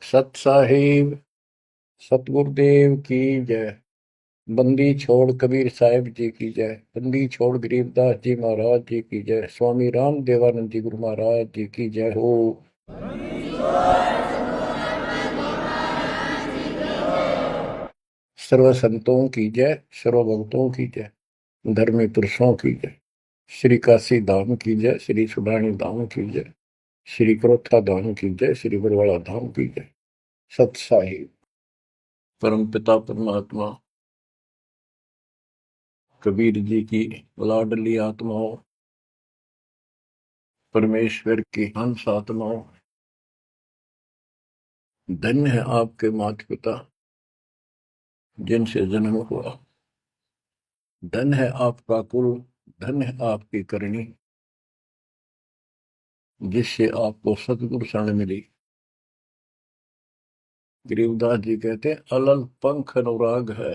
सत साहिब सतगुरुदेव की जय। बंदी छोड़ कबीर साहिब जी की जय। बंदी छोड़ गरीबदास जी महाराज जी की जय। स्वामी राम देवानंद जी गुरु महाराज जी की जय हो। सर्व संतों की जय, सर्व भक्तों की जय, धर्मी पुरुषों की जय। श्री काशी धाम की जय, श्री सुडानी धाम की जय, श्री क्रोथा धाम की जय, श्री बरवाड़ा धाम की जय। सत साहिब परम पिता परमात्मा कबीर जी की लाडली आत्माओं, परमेश्वर की हंस आत्माओं, धन्य है आपके माता पिता जिनसे जन्म हुआ। धन्य है आपका कुल, धन्य है आपकी करनी जिससे आपको सतगुरु शरण मिली। गरीबदास जी कहते अलल पंख अनुराग है,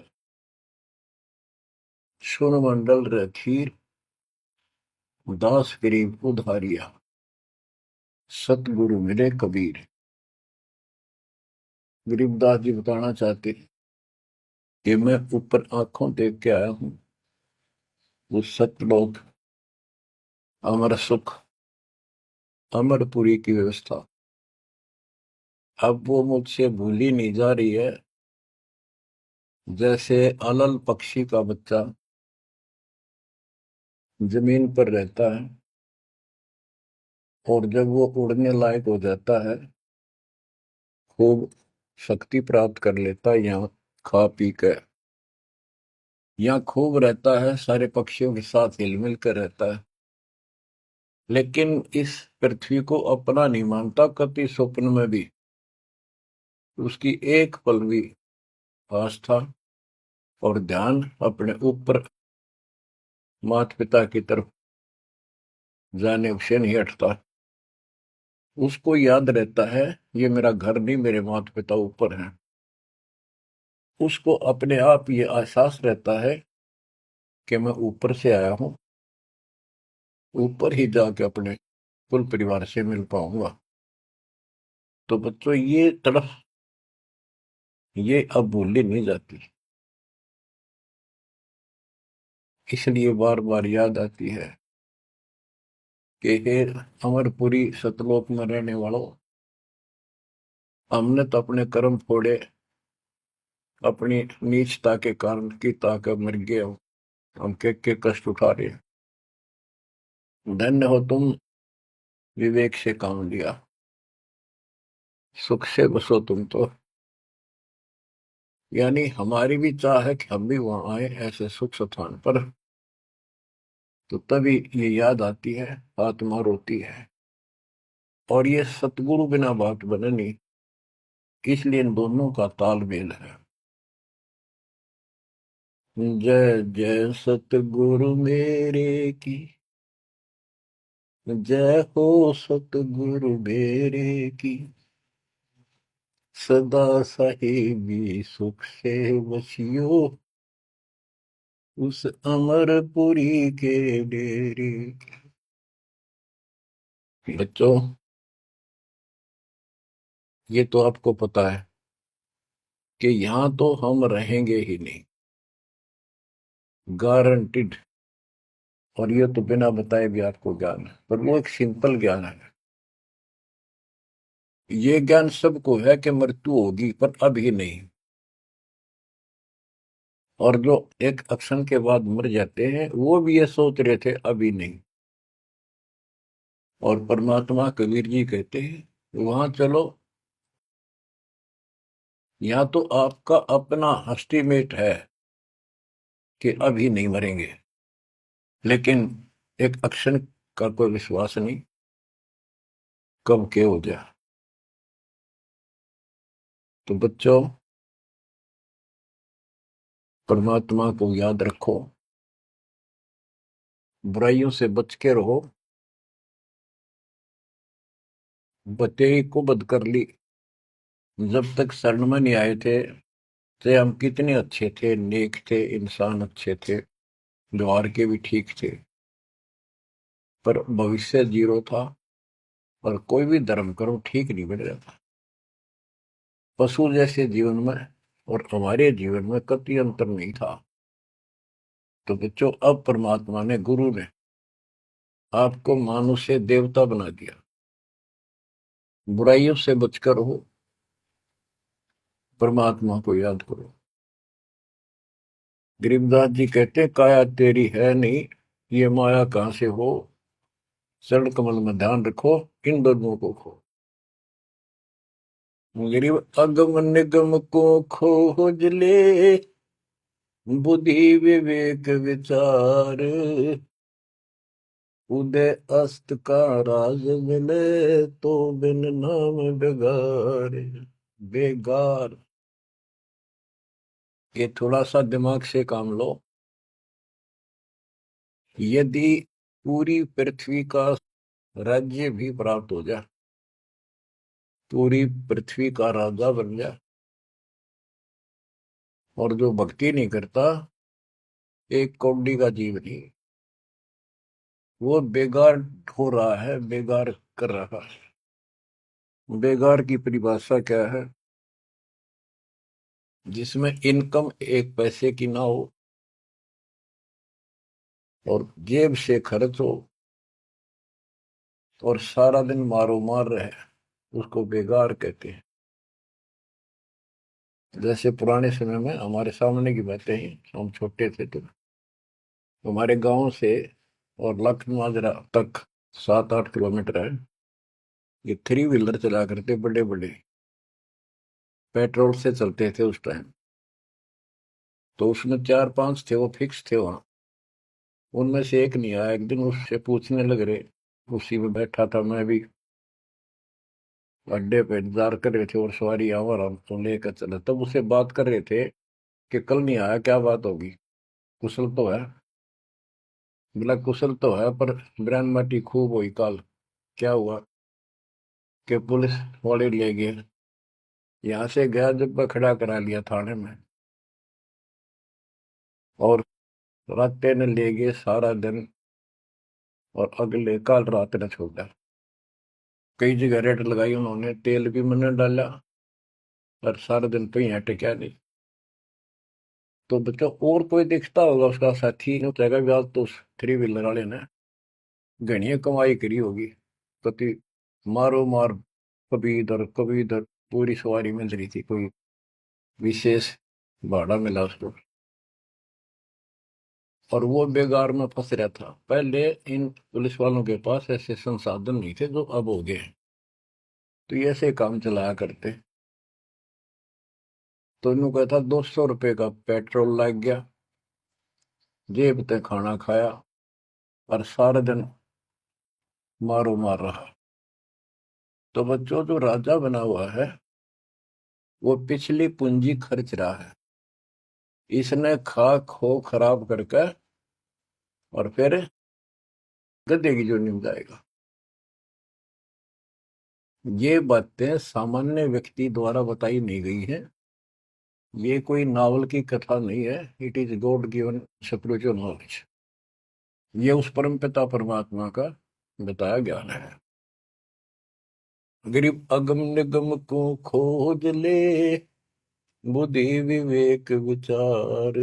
सुन मंडल रखीर, दास गरीब उधारिया, सतगुरु मिले कबीर। गरीबदास जी बताना चाहते कि मैं ऊपर आंखों देख के आया हूं वो सतलोक, अमर सुख, अमरपुरी की व्यवस्था। अब वो मुझसे भूली नहीं जा रही है। जैसे अलल पक्षी का बच्चा जमीन पर रहता है और जब वो उड़ने लायक हो जाता है, खूब शक्ति प्राप्त कर लेता है, यहाँ खा पी कर यहाँ खूब रहता है, सारे पक्षियों के साथ हिल मिल कर रहता है, लेकिन इस पृथ्वी को अपना नहीं मानता कभी स्वप्न में भी। उसकी एक पल भी आस्था और ध्यान अपने ऊपर माता पिता की तरफ जाने से नहीं हटता। उसको याद रहता है ये मेरा घर नहीं, मेरे माता पिता ऊपर हैं। उसको अपने आप ये एहसास रहता है कि मैं ऊपर से आया हूं, ऊपर ही जाके अपने कुल परिवार से मिल पाऊंगा। तो बच्चों ये तड़फ ये अब भूली नहीं जाती, इसलिए बार बार याद आती है कि हे अमरपुरी सतलोक में रहने वालों, हमने तो अपने कर्म फोड़े, अपनी नीचता के कारण की ताकत मर गए। हम के कष्ट उठा रहे हैं। धन्य हो तुम, विवेक से काम लिया, सुख से बसो तुम तो। यानी हमारी भी चाह है कि हम भी वहां आए ऐसे सुख स्थान पर। तो तभी ये याद आती है, आत्मा रोती है। और ये सतगुरु बिना बात बने नहीं, इसलिए इन दोनों का तालमेल है। जय जय सतगुरु मेरे की, जय हो सतगुरु मेरे की, सदा साहिबी सुख से बसियो उस अमरपुरी के डेरे। बच्चों ये तो आपको पता है कि यहां तो हम रहेंगे ही नहीं, गारंटीड। और ये तो बिना बताए भी आपको ज्ञान है, पर वो एक सिंपल ज्ञान है। ये ज्ञान सबको है कि मृत्यु होगी, पर अभी नहीं। और जो एक क्षण के बाद मर जाते हैं वो भी ये सोच रहे थे अभी नहीं। और परमात्मा कबीर जी कहते हैं वहां चलो, यहाँ तो आपका अपना एस्टीमेट है कि अभी नहीं मरेंगे, लेकिन एक क्षण का कोई विश्वास नहीं कब के हो जाए। तो बच्चों परमात्मा को याद रखो, बुराइयों से बच के रहो। बतेई को बद कर ली, जब तक शरण में नहीं आए थे तो हम कितने अच्छे थे, नेक थे, इंसान अच्छे थे, व्यवहार के भी ठीक थे, पर भविष्य जीरो था और कोई भी धर्म करो ठीक नहीं बन रहा था। पशु जैसे जीवन में और हमारे जीवन में कतई अंतर नहीं था। तो बच्चों, अब परमात्मा ने, गुरु ने आपको मानुष से देवता बना दिया। बुराइयों से बचकर हो, परमात्मा को याद करो। गरीबदास जी कहते हैं, काया तेरी है नहीं, ये माया कहां से हो, चरण कमल में ध्यान रखो, इन दोनों को खो। गरीब अगम निगम को खोज ले, बुद्धि विवेक विचार, उदय अस्त का राज मिले, तो बिन नाम बेगार। बेगार, ये थोड़ा सा दिमाग से काम लो। यदि पूरी पृथ्वी का राज्य भी प्राप्त हो जाए, पूरी पृथ्वी का राजा बन जाए, और जो भक्ति नहीं करता, एक कौड़ी का जीव नहीं, वो बेगार हो रहा है, बेगार कर रहा है। बेगार की परिभाषा क्या है? जिसमें इनकम एक पैसे की ना हो और जेब से खर्च हो और सारा दिन मारो मार रहे, उसको बेगार कहते हैं। जैसे पुराने समय में, हमारे सामने की बातें हैं, हम छोटे थे तो हमारे गांव से और लखन माजरा तक 7-8 किलोमीटर है। ये थ्री व्हीलर चला करते, बड़े बड़े, पेट्रोल से चलते थे उस टाइम। तो उसमें 4-5 थे, वो फिक्स थे वहां। उनमें से एक नहीं आया। एक दिन उससे पूछने लग रहे, उसी में बैठा था मैं भी, अड्डे पे इंतजार कर रहे थे और सवारी आवर हमको लेकर चला, तब उससे बात कर रहे थे कि कल नहीं आया, क्या बात होगी, कुशल तो है? बोला कुशल तो है, पर ब्रांड माटी खूब हुई काल। क्या हुआ कि पुलिस वाले ले गए, यहाँ से गया जब खड़ा करा लिया थाने में, और रात ने ले गए सारा दिन, और अगले काल रात ने छोड़ा। कई जगह रेड लगाई उन्होंने, तेल भी मैंने डाला, और सारा दिन कहीं टिका नहीं। तो बच्चा, और कोई दिखता होगा उसका साथी, नहीं उतरेगा ब्याज, तो उस थ्री व्हीलर वाले ने घनी कमाई करी होगी। कति मारो मार, कभी इधर कभी इधर, पूरी सवारी मिल रही थी, कोई विशेष भाड़ा मिला उसको, और वो बेगार में फंस रहा था। पहले इन पुलिस वालों के पास ऐसे संसाधन नहीं थे जो अब हो गए हैं, तो ये ऐसे काम चलाया करते। तो इन्हों कहता, 200 रुपये का पेट्रोल लग गया, जेब ते खाना खाया, और सारा दिन मारो मार रहा। तो बच्चों, जो राजा बना हुआ है, वो पिछली पूंजी खर्च रहा है। इसने खा खो खराब करके और फिर गधे की जोनी में जाएगा। ये बातें सामान्य व्यक्ति द्वारा बताई नहीं गई है, ये कोई नावल की कथा नहीं है। It is God given spiritual knowledge. ये उस परम पिता परमात्मा का बताया ज्ञान है। गरीब अगम निगम को खोज ले, बुद्धि विवेक विचार,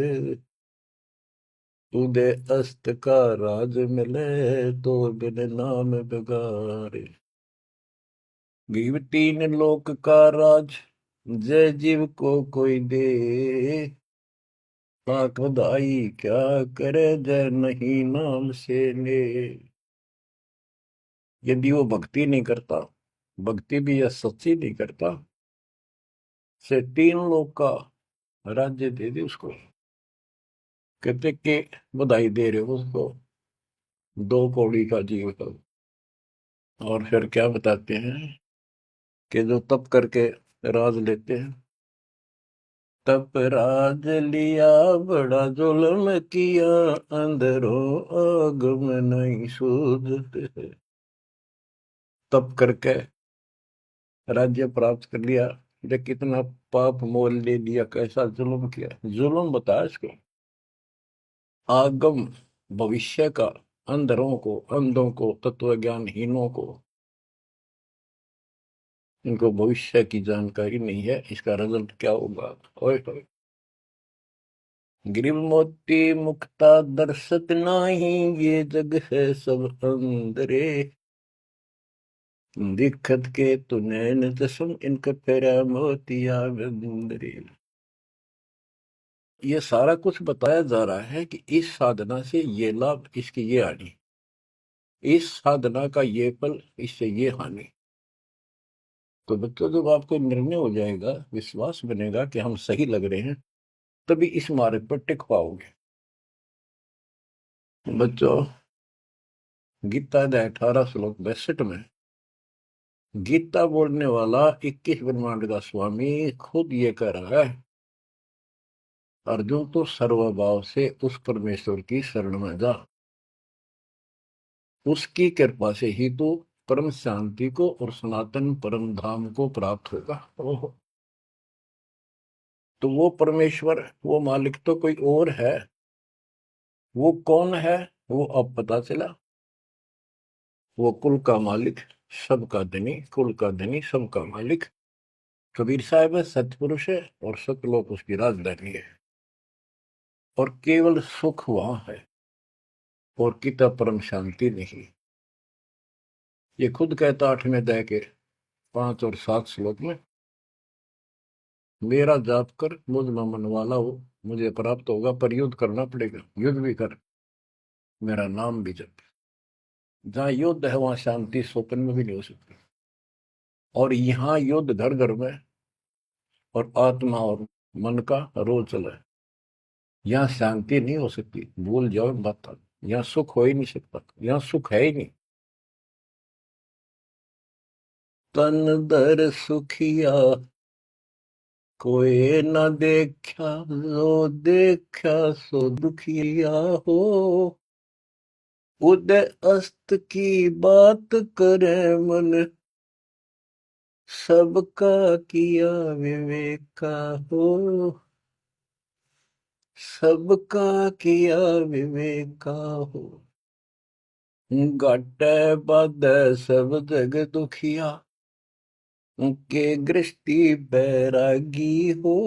उदय अस्त का राज मिले, तो बिन नाम बेगार। गरीब तीन लोक का राज, जय जीव को कोई दे, लाख बधाई क्या करे, जय नहीं नाम से ले। यदि वो भक्ति नहीं करता, भक्ति भी यह सच्ची नहीं करता, से 3 लोक का राज्य दे दे उसको। कहते कि बधाई दे रहे हो उसको, 2 कौड़ी का जीव का। और फिर क्या बताते हैं कि जो तप करके राज लेते हैं, तप राज लिया बड़ा जुल्म किया, अंदरों आग में नहीं सूझते। तप करके राज्य प्राप्त कर लिया, ये कितना पाप मोल ले लिया, कैसा जुल्म किया। जुल्म बताया इसको, आगम भविष्य का, अंधरों को, अंधों को, तत्व ज्ञानहीनों को इनको भविष्य की जानकारी नहीं है, इसका रिजल्ट क्या होगा। ओए होए। गिरिव मोती मुक्ता दर्शत नाही, ये जग है सब अंदरे। दिखत के तु नैन जसम, इनके फेरा मोतिया बिंदरे। ये सारा कुछ बताया जा रहा है कि इस साधना से ये लाभ, इसकी ये हानि, इस साधना का ये फल, इससे ये हानि। तो बच्चों, जब आपको निर्णय हो जाएगा, विश्वास बनेगा कि हम सही लग रहे हैं, तभी इस मार्ग पर टिक पाओगे। बच्चों, गीता अध्याय 18 श्लोक 62 में गीता बोलने वाला 21 ब्रह्मांड का स्वामी खुद ये कह रहा है, अर्जुन तो सर्वभाव से उस परमेश्वर की शरण में जा, उसकी कृपा से ही तो परम शांति को और सनातन परम धाम को प्राप्त होगा। ओहो। तो वो परमेश्वर, वो मालिक तो कोई और है। वो कौन है? वो अब पता चला। वो कुल का मालिक, सबका धनी, कुल का धनी, सबका मालिक कबीर साहब है, सतपुरुष है, और सतलोक उसकी राजधानी है। और केवल सुख वहां है, और किता परम शांति नहीं। ये खुद कहता 8वें अध्याय के 5 और 7 श्लोक में, मेरा जाप कर, मुझ में मन वाला हो, मुझे प्राप्त होगा। पर युद्ध करना पड़ेगा, युद्ध भी कर, मेरा नाम भी जप। जहां युद्ध है वहां शांति स्वप्न में भी नहीं हो सकती। और यहाँ युद्ध घर घर में, और आत्मा और मन का रोज चला है। यहाँ शांति नहीं हो सकती, भूल जाओ बात। यहाँ सुख हो ही नहीं सकता, यहाँ सुख है ही नहीं। तन दर सुखिया कोई न देखा, जो देखा सो दुखिया हो। उदय अस्त की बात करे मन, सबका किया विवेका हो। सबका किया विवेका हो। घट बद सब जग दुखिया, के गृष्टि बैरागी हो।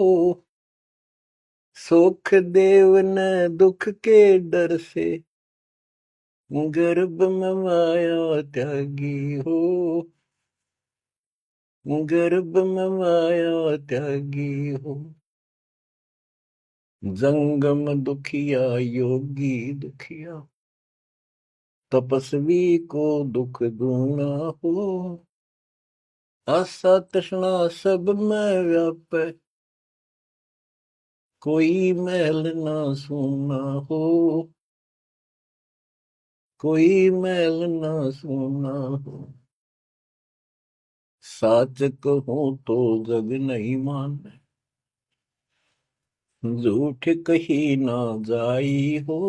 सुख देव न दुख के डर से, गर्भ में माया त्यागी हो। गर्भ में माया त्यागी हो। जंगम दुखिया योगी दुखिया, तपस्वी को दुख दूना हो। आशा तृष्णा सब में व्यापे, कोई महल ना सूना हो। कोई महल ना सूना हो। साच कहूं तो जग नहीं माने, झूठ कही ना जाई हो।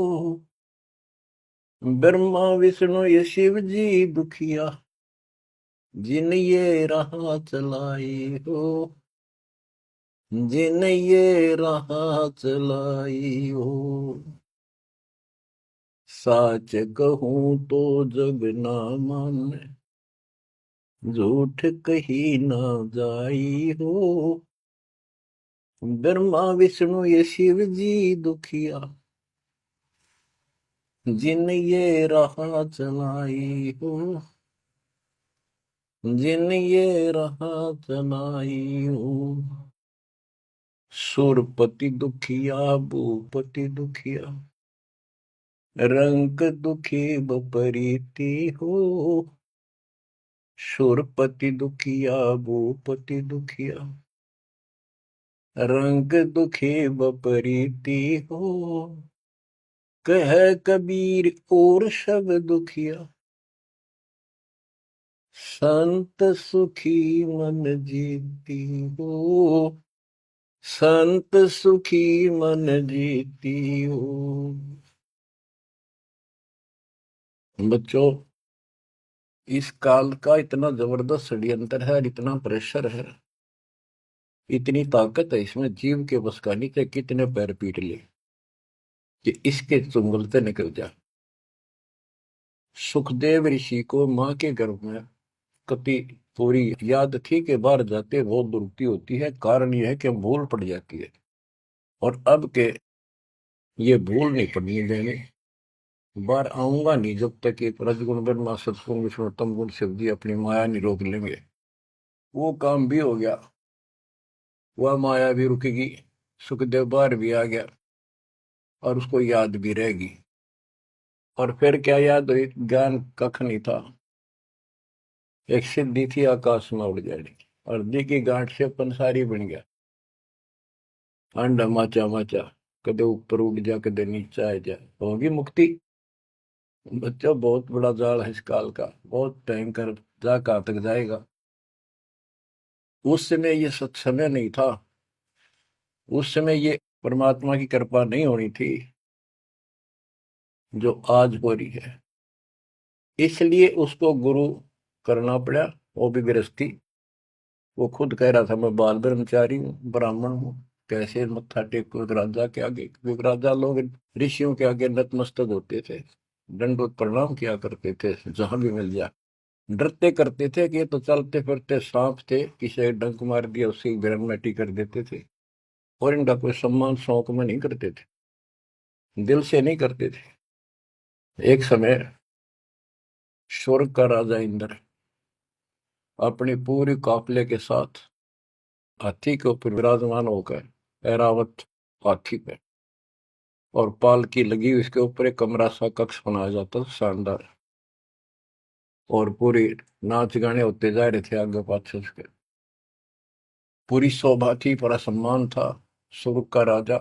ब्रह्मा विष्णु ये शिव जी दुखिया, जिन ये राह चलाई हो। जिन ये राह चलाई हो। साच कहूं तो जग ना माने, झूठ कही ना जाई हो। ब्रह्मा विष्णु ये शिव जी दुखिया, जिन ये राह चलाई हो। जिन ये राह चलाई हो। सुरपति दुखिया भूपति दुखिया, रंग दुखी बपरीति हो। सुरपति दुखिया भूपति दुखिया, रंग दुखी बपरीति हो। कह कबीर और सब दुखिया, संत सुखी मन जीती हो। संत सुखी मन जीती हो। बच्चों, इस काल का इतना जबरदस्त षड्यंत्र है, इतना प्रेशर है, इतनी ताकत है इसमें, जीव के बस का नहीं थे। कितने पैर पीट लिए कि इसके चुंगल से निकल जा। सुखदेव ऋषि को मां के गर्भ में कति पूरी याद थी कि बाहर जाते बहुत दुरुक्ति होती है, कारण यह है कि भूल पड़ जाती है। और अब के ये भूल नहीं पड़नी देने, बाहर आऊंगा नहीं जब तक कि रजगुण ब्रह्मा सतगुण विष्णु तम गुण शिव जी अपनी माया नहीं रोक लेंगे। वो काम भी हो गया, वह माया भी रुकेगी, सुखदेव बाहर भी आ गया और उसको याद भी रहेगी। और फिर क्या याद हुई, ज्ञान कख नहीं था, एक सिद्धि थी आकाश में उड़ जाने, और दी की गांठ से पंसारी बन गया, अंडा माचा माचा, कदे ऊपर उड़ जा कदे नीचे आ जा, होगी मुक्ति। बच्चों बहुत बड़ा जाल है इस काल का, बहुत भयंकर, जा कहां तक जाएगा। उस समय ये सत्समय नहीं था, उस समय ये परमात्मा की कृपा नहीं होनी थी जो आज हो रही है, इसलिए उसको गुरु करना पड़ा। वो भी गृहस्थी, वो खुद कह रहा था मैं बाल ब्रह्मचारी हूँ, ब्राह्मण हूँ, कैसे मत्था टेको राजा के आगे, क्योंकि राजा लोग ऋषियों के आगे नतमस्तक होते थे, दंडवत प्रणाम किया करते थे जहां भी मिल जाए, डरते करते थे कि ये तो चलते फिरते सांप थे, किसी एक डंक मार दिया उसकी ग्रहण कर देते थे, और इनका कोई सम्मान शौक में नहीं करते थे, दिल से नहीं करते थे। एक समय स्वर्ग का राजा इंद्र अपनी पूरी काफिले के साथ हाथी के ऊपर विराजमान होकर, ऐरावत हाथी पे, और पालकी लगी उसके ऊपर, एक कमरा सा कक्ष बनाया जाता था शानदार, और पूरी नाच गाने होते जा रहे थे आगे पाछे उसके, पूरी शोभा थी, पूरा सम्मान था। स्वर्ग का राजा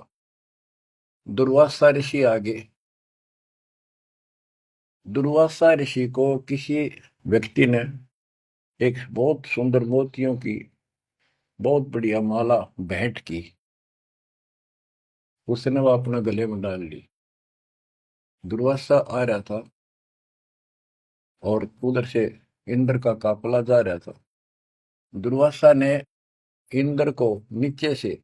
दुर्वासा ऋषि आगे, दुर्वासा ऋषि को किसी व्यक्ति ने एक बहुत सुंदर मोतियों की बहुत बढ़िया माला भेंट की, उसने वो अपने गले में डाल ली। दुर्वासा आ रहा था और उधर से इंद्र का काफिला जा रहा था, दुर्वासा ने इंद्र को नीचे से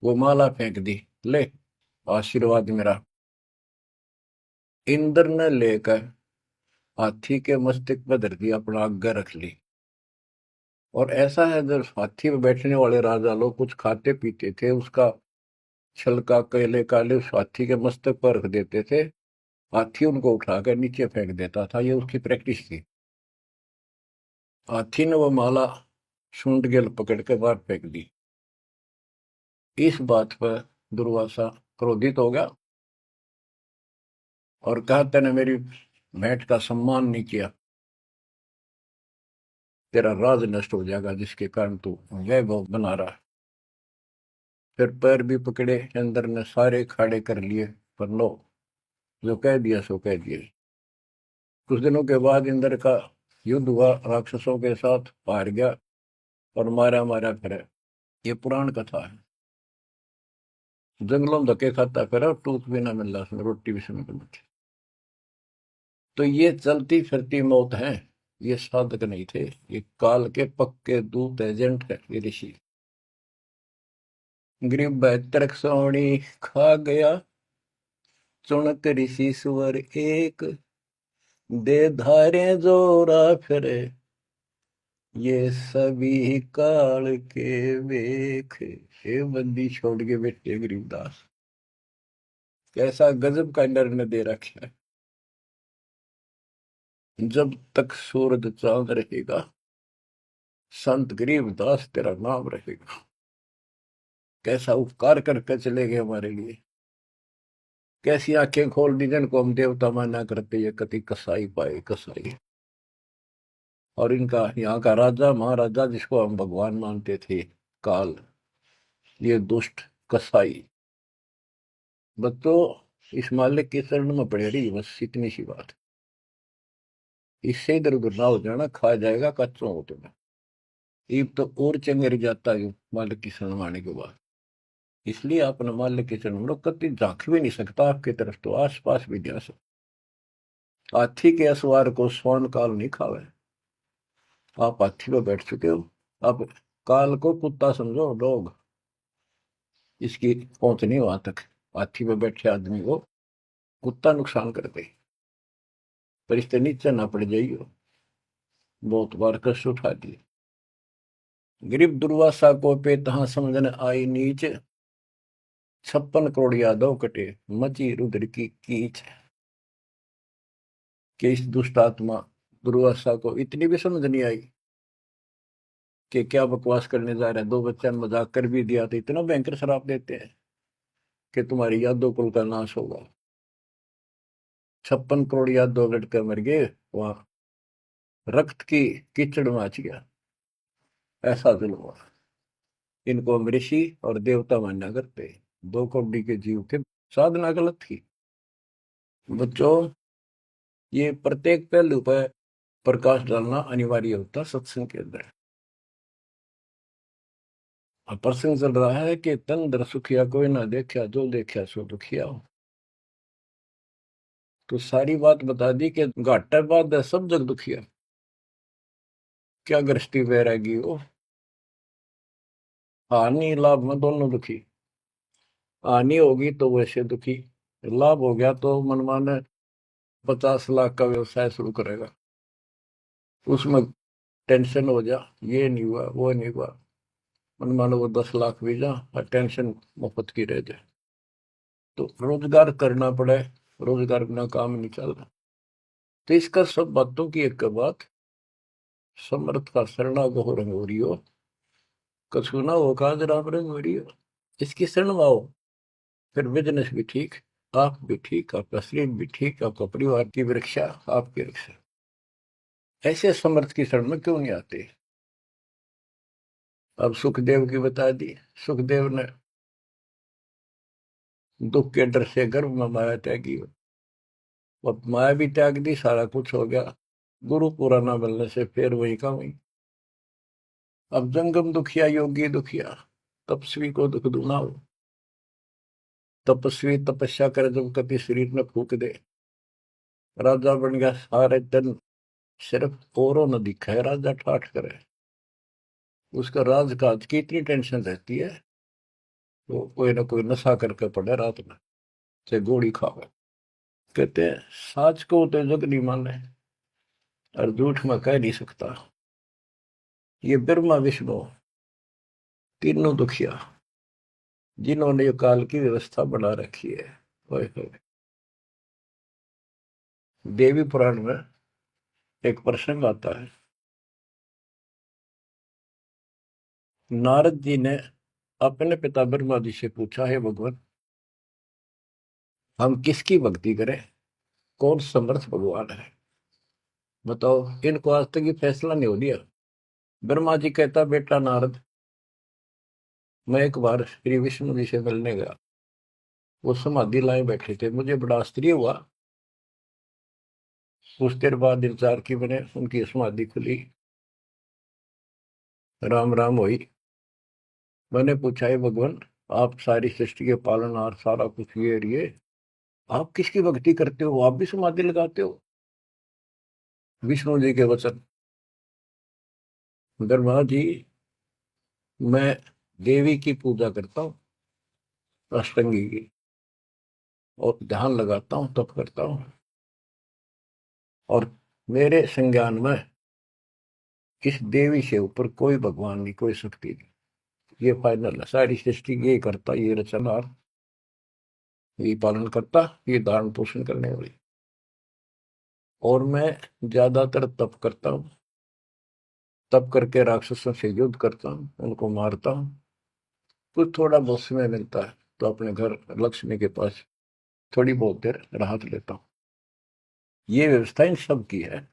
वो माला फेंक दी, ले आशीर्वाद मेरा। इंद्र ने लेकर हाथी के मस्तक पर धर दी, अपना आज्ञा रख ली। और ऐसा है, जब हाथी में बैठने वाले राजा लोग कुछ खाते पीते थे, उसका छलका केले काले उस हाथी के मस्तक पर रख देते थे, हाथी उनको उठाकर नीचे फेंक देता था, ये उसकी प्रैक्टिस थी। हाथी ने वो माला सूंड के पकड़ के बाहर फेंक दी। इस बात पर दुर्वासा क्रोधित हो गया और कहा, तूने मेरी भेंट का सम्मान नहीं किया, तेरा राज नष्ट हो जाएगा जिसके कारण तू वैभव बना रहा है। फिर पैर भी पकड़े, अंदर ने सारे खाड़े कर लिए, पर लो, जो कह दिया सो कह दिया। कुछ दिनों के बाद इंद्र का युद्ध हुआ राक्षसों के साथ, हार गया और मारा मारा फिरे। ये पुराण कथा है। जंगलों में धक्के खाता फिरा और टूक भी ना मिल रहा उसमें, रोटी भी समय पर बची। तो ये चलती फिरती मौत है, ये साधक नहीं थे, ये काल के पक्के दूत एजेंट है ये ऋषि। गरीब बैतरक सोनी खा गया, चुनक ऋषि सुवर एक, दे धारे जोरा फिरे, ये सभी काल के वेख। हे बंदी छोड़ के बेटे गरीबदास, कैसा गजब का निर्णय दे रखा है। जब तक सूरज चांद रहेगा, संत गरीबदास तेरा नाम रहेगा। कैसा उपकार करके चले गए हमारे लिए, कैसी आंखें खोल दी जिनको हम देवता माना करते, ये कति कसाई पाए कसाई। और इनका यहाँ का राजा महाराजा जिसको हम भगवान मानते थे, काल, ये दुष्ट कसाई। बच्चों इस मालिक के चरण में पड़े रही, बस इतनी सी बात। इससे इधर उधर ना हो जाना, खा जाएगा कच्चों हो तुम्हें। ईब तो और चंगेर जाता है मालिक की शरण आने के बाद। इसलिए अपने मालिक के चरण में कति झांक भी नहीं सकता आपकी तरफ, तो आस पास भी जा सकता। हाथी के असवार को स्वर्ण काल नहीं खावे। आप हाथी पर बैठ चुके हो, अब काल को कुत्ता समझो, डॉग, इसकी पहुंच नहीं वहां तक। हाथी पर बैठे आदमी को कुत्ता नुकसान करते, पर इससे नीचे ना पड़ जाइयो। बहुत बार कष्ट उठा दिए। गरीब दुर्वासा को पे तहां समझन आई नीच, 56 करोड़ यादव कटे मची रुद्र की कीच। कि इस दुष्ट आत्मा दुर्वासा को इतनी भी समझ नहीं आई कि क्या बकवास करने जा रहे हैं। 2 बच्चा ने मजाक कर भी दिया तो इतना भयंकर शराब देते हैं कि तुम्हारी यादव कुल का नाश होगा। 56 करोड़ यादव लड़के मर गए, वहां रक्त की कीचड़ मच गया। ऐसा जुल्म हुआ। इनको हम ऋषि और देवता मानना करते। 2 कौड़ी के जीव थे, साधना गलत थी। बच्चों, ये प्रत्येक पहलू पर प्रकाश डालना अनिवार्य होता सत्संग के अंदर। अब प्रसंग चल रहा है कि तन दर सुखिया कोई ना देखा, जो देखा सो दुखिया हो। तो सारी बात बता दी कि घाटा बाद है सब जग दुखिया। क्या गृष्टि वैरागी हो, हानि लाभ में दोनों दुखी। हानि होगी तो वैसे दुखी, लाभ हो गया तो मनमाने 50 लाख का व्यवसाय शुरू करेगा, उसमें टेंशन हो जा, ये नहीं हुआ वो नहीं हुआ। मनमानो वो 10 लाख भी जा और टेंशन मुफ्त की रह जाए। तो रोजगार करना पड़े, रोजगार बिना काम नहीं चल रहा। तो इसका सब बातों की एक बात, समर्थ का शरणागो रंग हो रही हो, कछु ना हो काज राम रंग हो रही हो। इसकी शरण में आओ, फिर बिजनेस भी ठीक, आप भी ठीक, आपका शरीर भी ठीक, आपका परिवार की रक्षा, आपकी रक्षा। ऐसे समर्थ की शरण में क्यों नहीं आते। अब सुखदेव की बता दी। सुखदेव ने दुख के डर से गर्भ में माया त्यागी, अब माया भी त्याग दी, सारा कुछ हो गया। गुरु पूरा ना मिलने से फिर वही का वही। अब जंगम दुखिया योगी दुखिया, तपस्वी को दुख दूना हो। तपस्वी तपस्या करे जब कभी शरीर में फूक दे, राजा बन गया, सारे दिन सिर्फ औरों न दिखा है, राजा ठाठ करे। उसका राजकाज की इतनी टेंशन रहती है, तो कोई ना कोई नशा करके पड़े रात में, से गोली खावे। कहते हैं साच को तो जग नहीं माने और झूठ में कह नहीं सकता। ये ब्रह्मा विष्णु तीनों दुखिया, जिन्होंने ये काल की व्यवस्था बना रखी है। ओए होए। देवी पुराण में एक प्रसंग आता है। नारद जी ने अपने पिता ब्रह्मा जी से पूछा, है भगवान, हम किसकी भक्ति करें, कौन समर्थ भगवान है, बताओ। इनको आज तक ये फैसला नहीं हो लिया। ब्रह्मा जी कहता, बेटा नारद, मैं एक बार श्री विष्णु जी से मिलने गया। वो समाधि लाए बैठे थे, मुझे बड़ा आश्चर्य हुआ। कुछ देर बाद इंतजार की मैंने, उनकी समाधि खुली, राम राम हुई। मैंने पूछा, है भगवान, आप सारी सृष्टि के पालनहार, सारा कुछ ये आप किसकी भक्ति करते हो, आप भी समाधि लगाते हो। विष्णु जी के वचन, ब्रह्मा जी, मैं देवी की पूजा करता हूँ, अष्टंगी की, और ध्यान लगाता हूँ, तप करता हूँ, और मेरे संज्ञान में इस देवी से ऊपर कोई भगवान नहीं, कोई शक्ति नहीं। ये फाइनल है, सारी सृष्टि ये करता, ये रचनहार, ये पालन करता, ये धारण पोषण करने वाली। और मैं ज्यादातर तप करता हूँ, तप करके राक्षसों से युद्ध करता हूँ, उनको मारता हूँ। कुछ थोड़ा बहुत समय मिलता है तो अपने घर लक्ष्मी के पास थोड़ी बहुत देर राहत लेता हूँ। ये व्यवस्था इन सब की है।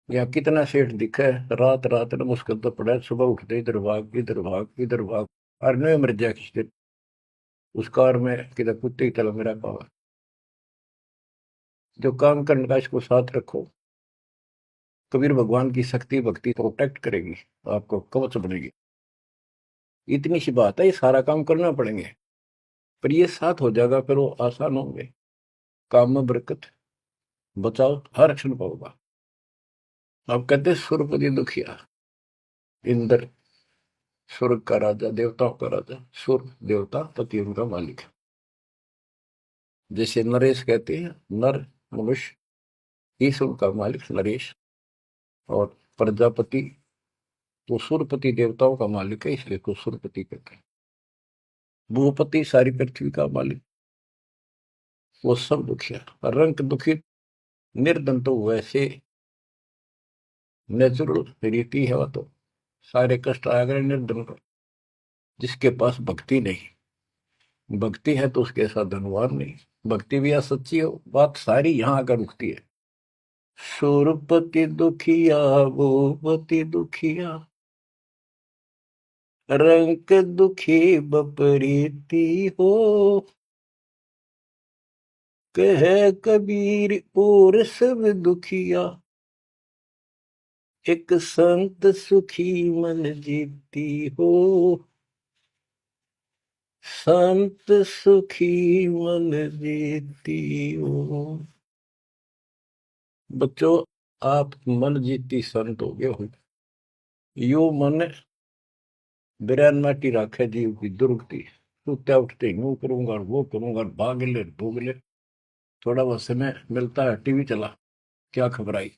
यहाँ कितना सेठ दिखा है, रात रात में मुश्किल तो पड़ा है, सुबह उठते इधर भाग इधर भाग इधर भाग, और नहीं मर जाए किसी दिन उस कार में किधर कुत्ते की तरह मेरा पावा। जो काम करने का इसको साथ रखो, कबीर भगवान की शक्ति भक्ति प्रोटेक्ट करेगी, आपको कवच बनेगी। इतनी सी बात है, ये सारा काम करना पड़ेंगे, पर ये साथ हो जाएगा, फिर वो आसान होंगे। काम में बरकत, बचाओ हर क्षण पाओगा। आप कहते सुरपति दुखिया, इंद्र स्वर्ग का राजा, देवताओं का राजा, सुर देवता पति उनका मालिक है। जैसे नरेश कहते हैं, नर मनुष्य, ईश उनका मालिक नरेश। और प्रजापति तो सुरपति देवताओं का मालिक है, इसलिए तो सुरपति कहते हैं। भूपति सारी पृथ्वी का मालिक, वो सब दुखिया। रंग दुखी निर्धन तो वैसे नेचुरल रीति है, वह तो सारे कष्ट आ गए निर्धन को, जिसके पास भक्ति नहीं। भक्ति है तो उसके साथ धनवान नहीं, भक्ति भी सच्ची हो, बात सारी यहाँ आकर रुकती है। सुरपति दुखिया भूपति दुखिया, रंग दुखी बपरीती हो, कह कबीर और सब दुखिया, एक संत सुखी मन जीती हो, संत सुखी मन जीती हो। बच्चों, आप मन जीती संत हो गए हो। यो मन बिरान माटी राखे जीव की दुर्गति, सुत्या उठते यूं करूंगा वो करूंगा, भाग ले भोग ले, थोड़ा बहुत समय मिलता है टीवी चला, क्या खबर आई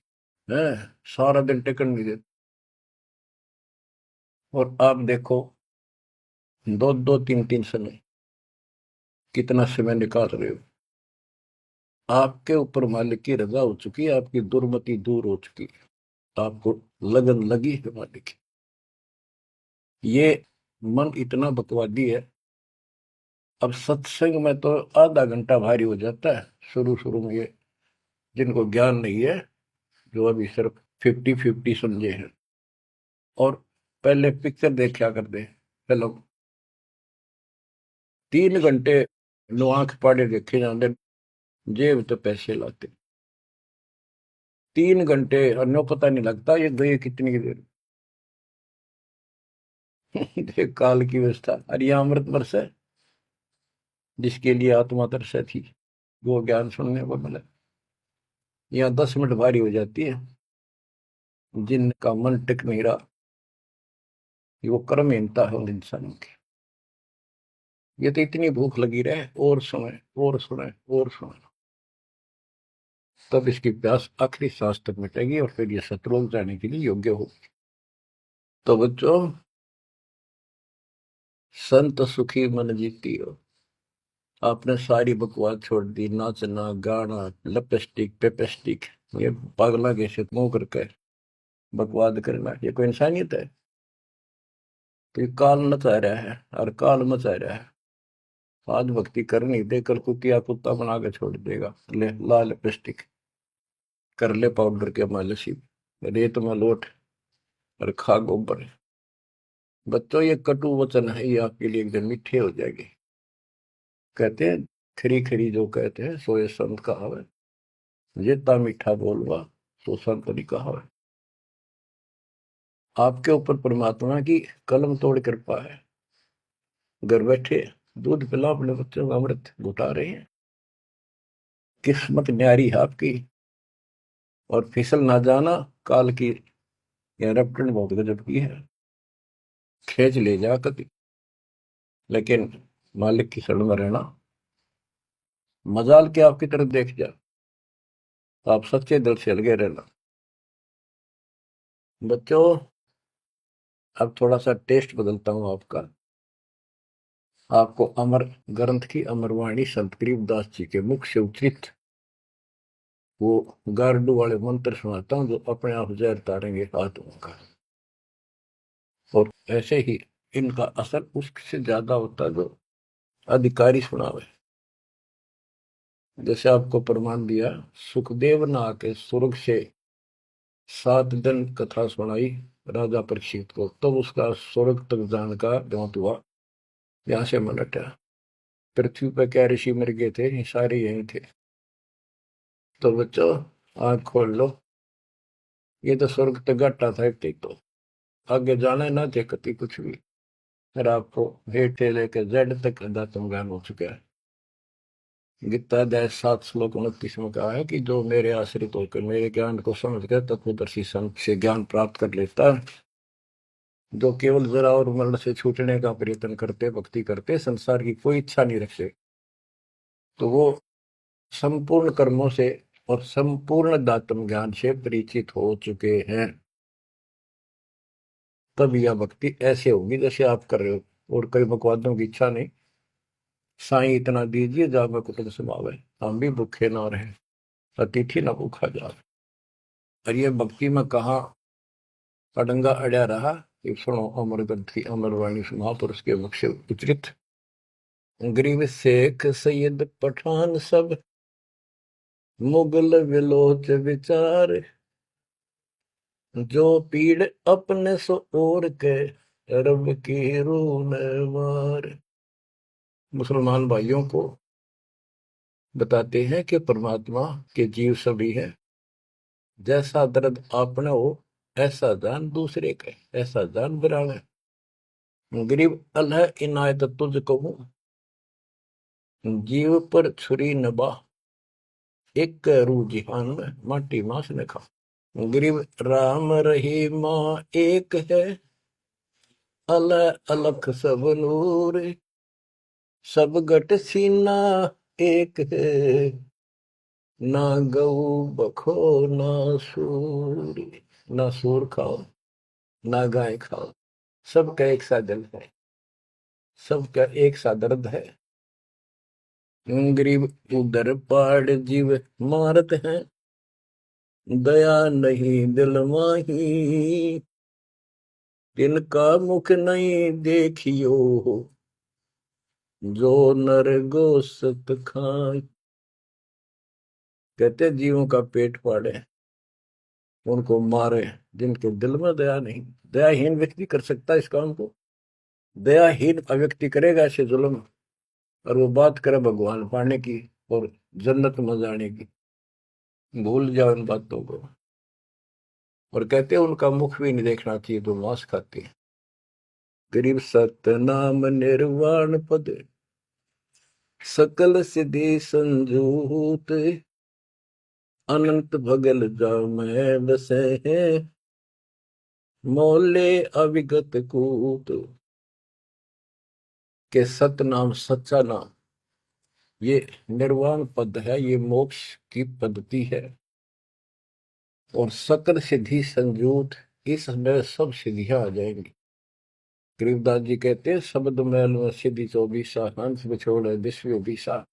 है, सारा दिन टिकट नहीं देते। और आप देखो, दो दो तीन तीन समय कितना समय निकाल रहे हो। आपके ऊपर मालिक की रजा हो चुकी है, आपकी दुर्मति दूर हो चुकी है, आपको लगन लगी है मालिक की। ये मन इतना बकवादी है। अब सत्संग में तो आधा घंटा भारी हो जाता है शुरू शुरू में, ये जिनको ज्ञान नहीं है, जो अभी सिर्फ 50-50 समझे हैं, और पहले पिक्चर देखा करते फिल्म, 3 घंटे नो आंख पाड़े देखे जाते, जेब तो पैसे लाते, 3 घंटे अन्य पता नहीं लगता ये गए कितनी देर। देख काल की व्यवस्था। अरे यह अमृत वर्ष है, जिसके लिए आत्मा तरस थी, वो ज्ञान सुनने को मिला। यहाँ 10 मिनट भारी हो जाती है, जिनका मन टिक नहीं रहा, वो कर्महीनता है उन इंसानों की। ये तो इतनी भूख लगी रहे, और सुने और सुने और सुने, तब इसकी प्यास आखिरी सांस तक मिटेगी, और फिर ये शत्रुओं जाने के लिए योग्य होगी। तो बच्चों, संत सुखी मन जीती हो। आपने सारी बकवास छोड़ दी, नाचना गाना लिपस्टिक पेपेस्टिक, ये पागला के मुंह करके बकवाद करना, ये कोई इंसानियत है? तो ये काल नचा रहा है और काल मचा रहा है। आज भक्ति कर नहीं दे, कल कुतिया कुत्ता बना के छोड़ देगा। ले लाल लिपस्टिक, कर ले पाउडर के मालिश, रेत में लोट और खा गोबर। बच्चों, ये कटु वचन है, ये आपके लिए एकदम मीठे हो जाएंगे। कहते हैं खरी खरी जो कहते हैं सो ये संत कहावत, जितना मीठा बोलवा सो संत नहीं कहावत। आपके ऊपर परमात्मा की कलम तोड़ कृपा है। घर बैठे दूध पिला अपने बच्चों का, अमृत घुटा रहे हैं। किस्मत न्यारी है आपकी। और फिसल ना जाना, काल की यह रपटन बहुत गजब की है, खेच ले जा कभी, लेकिन मालिक की शरण में रहना। मजाल के आपकी तरफ देख जा, आप सच्चे दिल से लगे रहना। बच्चों, अब थोड़ा सा टेस्ट बदलता हूं आपका। आपको अमर ग्रंथ की अमरवाणी संत गरीबदास जी के मुख से उच्चित वो गारडू वाले मंत्र सुनाता हूं, जो अपने आप जहर तारेंगे आत्मा का। और ऐसे ही इनका असर उससे ज्यादा होता है जो अधिकारी सुनावे। जैसे आपको प्रमाण दिया, सुखदेव ने आके स्वर्ग से 7 दिन कथा सुनाई राजा परीक्षित को, तब तो उसका स्वर्ग तक जाने का द्योत हुआ, यहां से मन हटा। पृथ्वी पर क्या ऋषि मर गए थे, ये सारे यही थे। तो बच्चों, आंख खोल लो, ये तो स्वर्ग तक घाटा था, एक तो आगे जाना ना थे कति कुछ भी। फिर आपको हेठ से लेकर जेड तक अध्यात्म ज्ञान हो चुका है। गीता अध्याय 7 श्लोक 29 में कहा है कि जो मेरे आश्रित होकर मेरे ज्ञान को समझ कर तत्वदर्शी संत से ज्ञान प्राप्त कर लेता है, जो केवल जरा और मरण से छूटने का प्रयत्न करते, भक्ति करते, संसार की कोई इच्छा नहीं रखते, तो वो संपूर्ण कर्मों से और संपूर्ण दातम ज्ञान से परिचित हो चुके हैं, तब यह भक्ति ऐसे होगी जैसे आप कर रहे हो। और कई बकवादों की इच्छा नहीं, साईं इतना दीजिए जावे कुटुंब समावे, हम भी भूखे ना रहे, अतिथि न भूखा जावे। और ये भक्ति में कहा अडंगा अड़या रहा, ये सुनो अमर ग्रंथी अमर वाणी महापुरुष के मुख से उच्चरित। गरीब शेख सैयद पठान सब मुगल विलोच विचार, जो पीड़ अपने सो और के रब की रून मार। मुसलमान भाइयों को बताते हैं कि परमात्मा के जीव सभी है, जैसा दर्द आपने हो ऐसा जान दूसरे के, ऐसा जान बिराने। गरीब अल्लाह इनायत तुझ कहूं, जीव पर छुरी नबा, एक रू जिहान में माटी मांस ने खा। गरीब राम रहीमा एक है, अल्लाह अलख सब नूर, सब गट सीना एक है, ना गऊ बखो ना सूर। ना सूर खाओ ना गाय खाओ, सबका एक सा दिल है, सबका एक सा दर्द है। गरीब उधर पाड़ जीव मारत हैं, दया नहीं दिल माही, तिनका मुख नहीं देखियो, जो नर गोसत खाए। कहते जीवों का पेट फाड़े, उनको मारे, जिनके दिल में दया नहीं। दयाहीन व्यक्ति कर सकता है इस काम को, दयाहीन व्यक्ति करेगा ऐसे जुल्म, और वो बात करे भगवान पाने की और जन्नत में जाने की, भूल जाओ इन बातों को। और कहते हैं उनका मुख भी नहीं देखना चाहिए तो मांस खाते हैं। गरीब सतनाम निर्वाण पद, सकल सिद्धि संजूत, अनंत भगल जामै बसे हैं, मोले अविगत कूत। के सतनाम सच्चा नाम ये निर्वाण पद है, ये मोक्ष की पद्धति है। और सकल सिद्धि संजूत, इसमें सब सिद्धियां आ जाएंगी। गरीबदास जी कहते हैं शब्द मैल में सिद्धि 24, हंस बिछोड़ विश्व बीसा।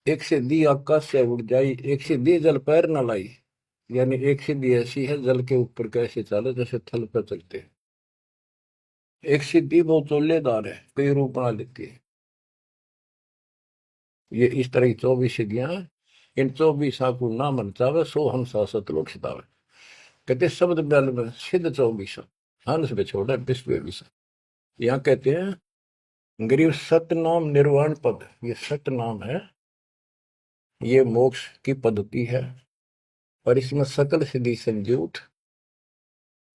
एक सिद्धि आकाश से उड़ जाई, एक सिद्धि जल पैर न लाई। यानी एक सिद्धि ऐसी है जल के ऊपर कैसे चले जैसे थल पर चलते हैं। एक सिद्धि बहुत चोलेदार है, कई रूप बना लेती है। ये इस तरह की 24 सिद्धियां हैं। इन 24 को ना मन चावे सो हंसा सतलोक सितावे। कहते शब्द मैल में सिद्ध 24, हंस बिछोड़ विश्व बीसा। यहाँ कहते हैं गरीब सतनाम निर्वाण पद, ये सतनाम है, ये मोक्ष की पद्धति है। और इसमें सकल सिद्धि संजूत,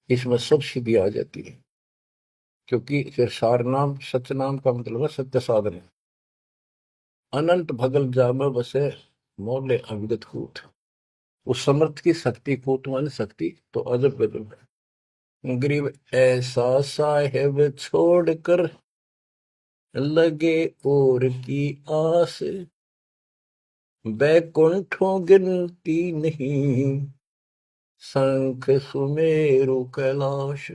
इसमें सब सिद्धि आ जाती है। क्योंकि फिर सार नाम सच नाम का मतलब है सत्य साधन। अनंत भगल जाम बसे मोले अविगत कूट। उस समर्थ की शक्ति कूट मान शक्ति तो अजब गजब है। गरीब ऐसा साहेब छोड़कर लगे और की आस, बैकुंठों गिनती नहीं, शंख सुमेरु कैलाश।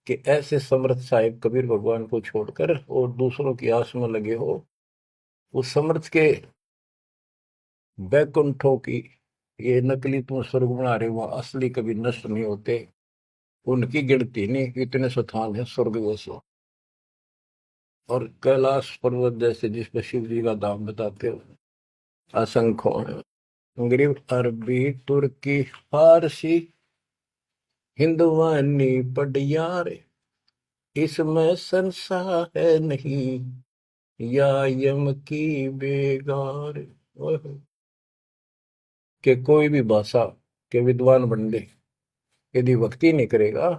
कि ऐसे समर्थ साहिब कबीर भगवान को छोड़कर और दूसरों की आस में लगे हो, उस समर्थ के बैकुंठों की, ये नकली तुम स्वर्ग बना रहे हो, असली कभी नष्ट नहीं होते, उनकी गिनती नहीं, इतने स्थान है स्वर्ग जैसे। और कैलाश पर्वत जैसे जिस पर शिव जी का धाम बताते हो, असंख्यों है। गरीब अरबी तुर्की फारसी हिंदवानी पडियार, इसमें संसार है नहीं, या यम की बेगार। कि कोई भी भाषा के विद्वान बंदे यदि भक्ति नहीं करेगा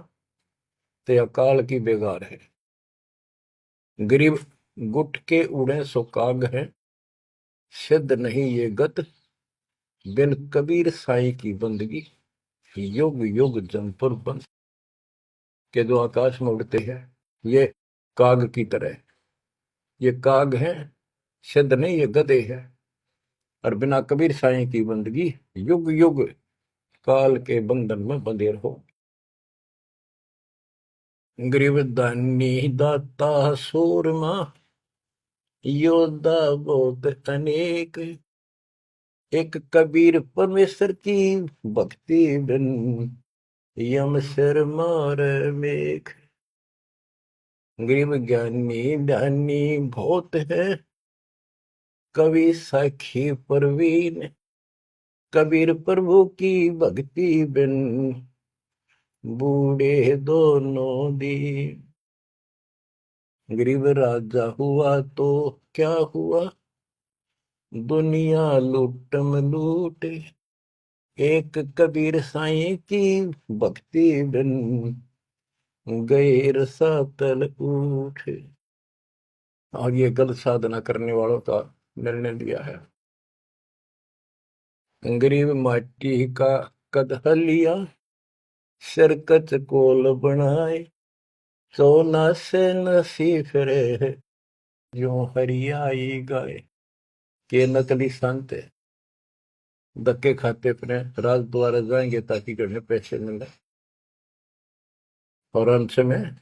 तो यह काल की बेगार है। गरीब गुट के उड़े सो काग है, सिद्ध नहीं ये गत, बिन कबीर साईं की बंदगी, युग युग जमपुर बंद। के जो आकाश में उड़ते हैं ये काग की तरह, ये काग हैं, सिद्ध नहीं ये गधे हैं। और बिना कबीर साईं की बंदगी युग युग काल के बंधन में बंधे रहो। गरीब दानी दाता सूरमा योद्धा बहुत अनेक, एक कबीर परमेश्वर की भक्ति बिन यम सिर मार मेघ। गरीब ज्ञानी ध्यानी बहुत है, कवि साखी परवीन, कबीर प्रभु की भक्ति बिन बूढ़े दोनों दीन। गरीब राजा हुआ तो क्या हुआ, दुनिया लूटम लूट, एक कबीर साईं की भक्ति बिन गए रसातल उठ। और ये गलत साधना करने वालों का निर्णय लिया है। गरीब माटी का कदह लिया, शरकत कोल बनाए, सोना से नसी फिरे जो हरियाई गाए। के नकली संत धक्के खाते फिरे, राज द्वारा जाएंगे ताकि घर में पैसे मिले, और अंत में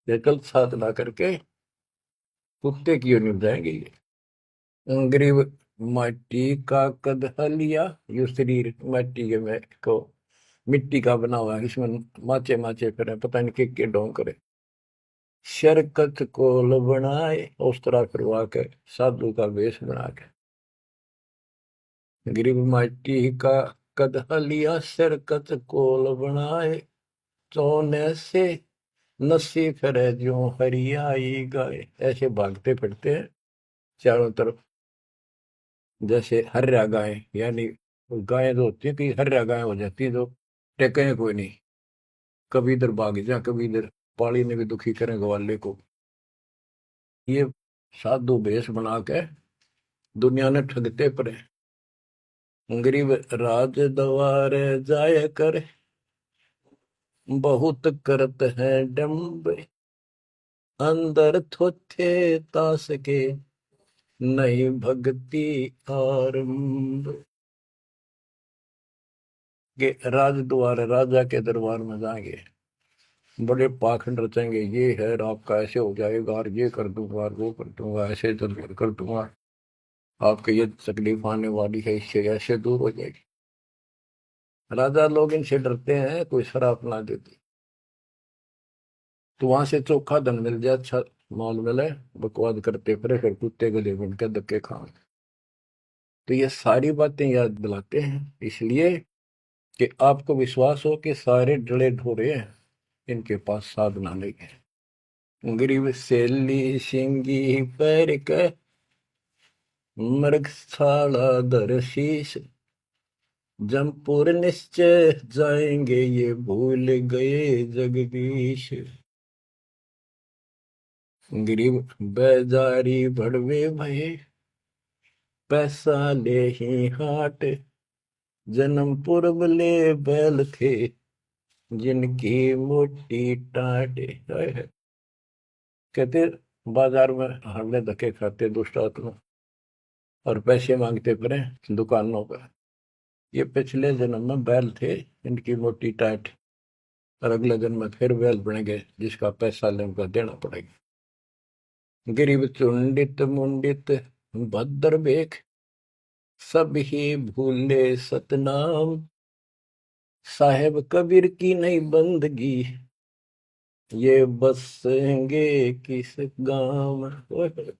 ये गलत साधना करके कुत्ते की ओर निभ जाएंगे ये। गरीब माटी का कदह लिया, यो शरीर माटी के में को मिट्टी का बना हुआ है, इसमें माचे माचे फिरे, पता नहीं के ढोंग करे। शरकत कोल बनाए, उस तरह करवा के साधु का वेश बना के। गरीब माटी का कदह लिया, शरकत कोल बनाए, सोने से नसी फिरे जो हरियाई गाय। ऐसे भागते फिरते हैं चारों तरफ, जैसे हर्या गाय, यानी गायें जो होती है कि हर्या गाय हो जाती है, जो टेके कोई नहीं, कभी इधर भाग जा कभी इधर, पाली ने भी दुखी करें ग्वाले को। ये साधु भेष बना के दुनिया ने ठगते पड़े। गरीब राज द्वार जाय कर, बहुत करत है डम्ब, अंदर थोथे तास के नहीं भक्ति आरंभ। के राज द्वार, राजा के दरबार में जाएंगे, बड़े पाखंड रचेंगे, ये है आपका ऐसे हो जाएगा, और ये कर दूंगा और वो कर दूंगा, ऐसे कर दूंगा, आपके ये तकलीफ आने वाली है, इससे ऐसे दूर हो जाएगी। राजा लोग इनसे डरते हैं, कोई शराब ना देती तो वहां से चोखा धन मिल जाए, अच्छा माल मिले, बकवाद करते फिर कुत्ते गले बन के धक्के खाए। तो ये सारी बातें याद दिलाते हैं इसलिए कि आपको विश्वास हो कि सारे डले ढोरे हैं, इनके पास साधना नहीं है। गरीब सेली सिंगी पैर के, मृगशाला धर शीश, जमपुर निश्चय जाएंगे ये भूल गए जगदीश। गरीब बेजारी भड़वे भये, पैसा ले ही हाट, जन्म पूर्व ले बैल थे जिनकी मोटी टाट। कहते बाजार में हमने धक्के खाते दुष्ट आत्मा और पैसे मांगते फिरे दुकानों पर, ये पिछले जन्म में बैल थे इनकी मोटी टाट, और अगले जन्म में फिर बैल बनेंगे जिसका पैसा ले उनका देना पड़ेगा। गरीब चुंडित मुंडित भद्र बेख, सब ही भूले सतनाम, साहेब कबीर की नहीं बंदगी, ये बसेंगे किस गांव में।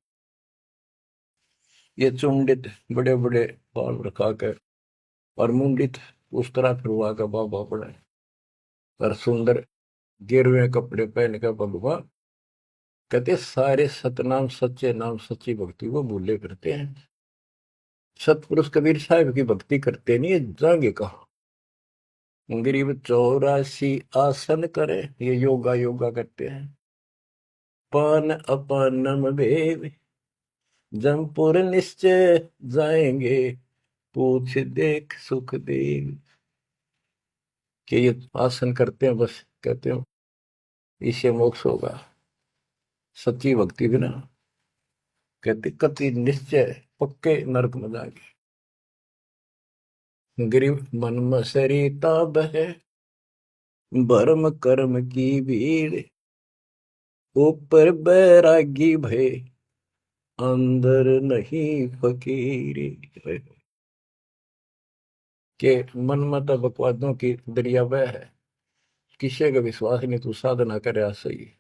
ये चुंडित बड़े बड़े बाल रखा कर और मुंडित उस तरह फिरवा का बाबा पड़े, और सुंदर गिरवे कपड़े पहन कर भगवान, कहते सारे सतनाम सच्चे नाम सच्ची भक्ति को भूले फिरते हैं। सतपुरुष कबीर साहब की भक्ति करते नहीं, जाएंगे कहा। गरीब 84 आसन करे, ये योगा योगा करते हैं। पान अपानम भेद, जमपुर निश्चय जाएंगे, पूछ देख सुख देव। कि ये आसन करते हैं, बस कहते हो इससे मोक्ष होगा, सच्ची भक्ति बिना कहते कति निश्चय पक्के नरक में जाएंगे। गिरिव मन मसरीता बह, भरम कर्म की भीड़, ऊपर बैरागी भय, अंदर नहीं फकीरी। के मन मत बकवादों की दरिया बह है, किसी का विश्वास नहीं, तू साधना करे सही,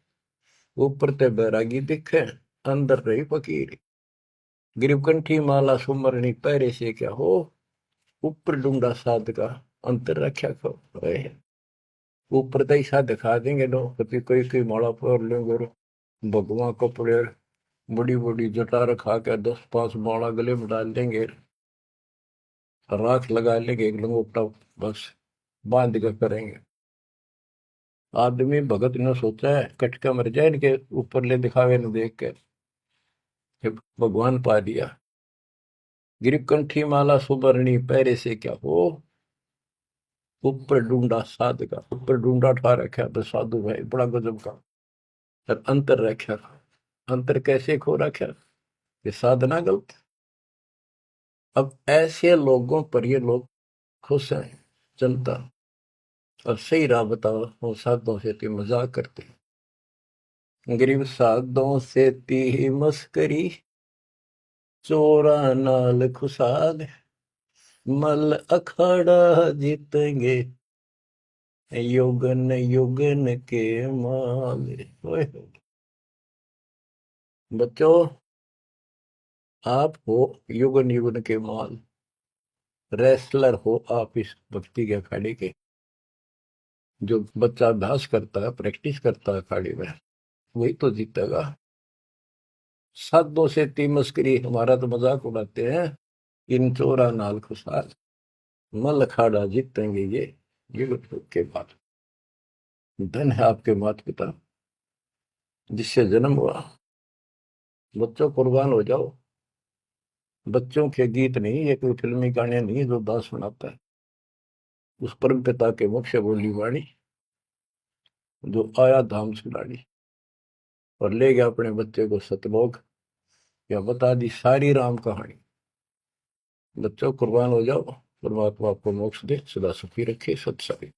ऊपर ते बैरागी दिखे, अंदर रही फकीरी। गिरवकंठी माला सुमरनी पैरे से क्या हो, ऊपर डूंगा साध का, अंतर रक्षा खो। ऊपर तो ऐसा दिखा देंगे नो, कभी कोई कोई माला फोड़ लेंगे और भगवान कपड़े बड़ी बड़ी जटा रखा के 10-5 माला गले में डाल देंगे, राख लगा लेंगे, एक लंगोटा बस बांध कर करेंगे। आदमी भगत ने सोचा है कटका मर जाए इनके ऊपर ले दिखावे न देख के, भगवान पा दिया। गिरकंठी माला सुबरणी पैरे से क्या हो, ऊपर ढूंढा साध का, ऊपर ढूंढा ठा रखा तो साधु भाई बड़ा गजब का, और अंतर रखा। अंतर कैसे खो रखा, ये साधना गलत। अब ऐसे लोगों पर ये लोग खुश हैं जनता, और सही राह बताओ वो साधुओं से ती मजाक करते, गरीब साधुओं से ती मस्करी, चोरा नाल खुशाल, मल अखाड़ा जीतेंगे, युगन युगन के माल। बच्चों, आप हो युगन युगन के माल, रेसलर हो आप इस भक्ति के अखाड़े के। जो बच्चा अभ्यास करता है, प्रैक्टिस करता है अखाड़े में, वही तो जीतेगा। साधुओं से ती मस्करी, हमारा तो मजाक उड़ाते हैं, इन चोरा नाल खुशाल, मल अखाड़ा जीतेंगे ये युग के बाद। धन है आपके माता पिता जिससे जन्म हुआ, बच्चों कुर्बान हो जाओ। बच्चों के गीत नहीं, ये कोई फिल्मी गाने नहीं जो दास सुनाता है, उस परम पिता के मुख से बोली वाणी जो आया धाम से लाड़ी, और ले गया अपने बच्चे को सतलोक, या बता दी सारी राम कहानी। बच्चों कुर्बान हो जाओ, परमात्मा आपको मोक्ष दे, सदा सुखी रखे, सत्संग।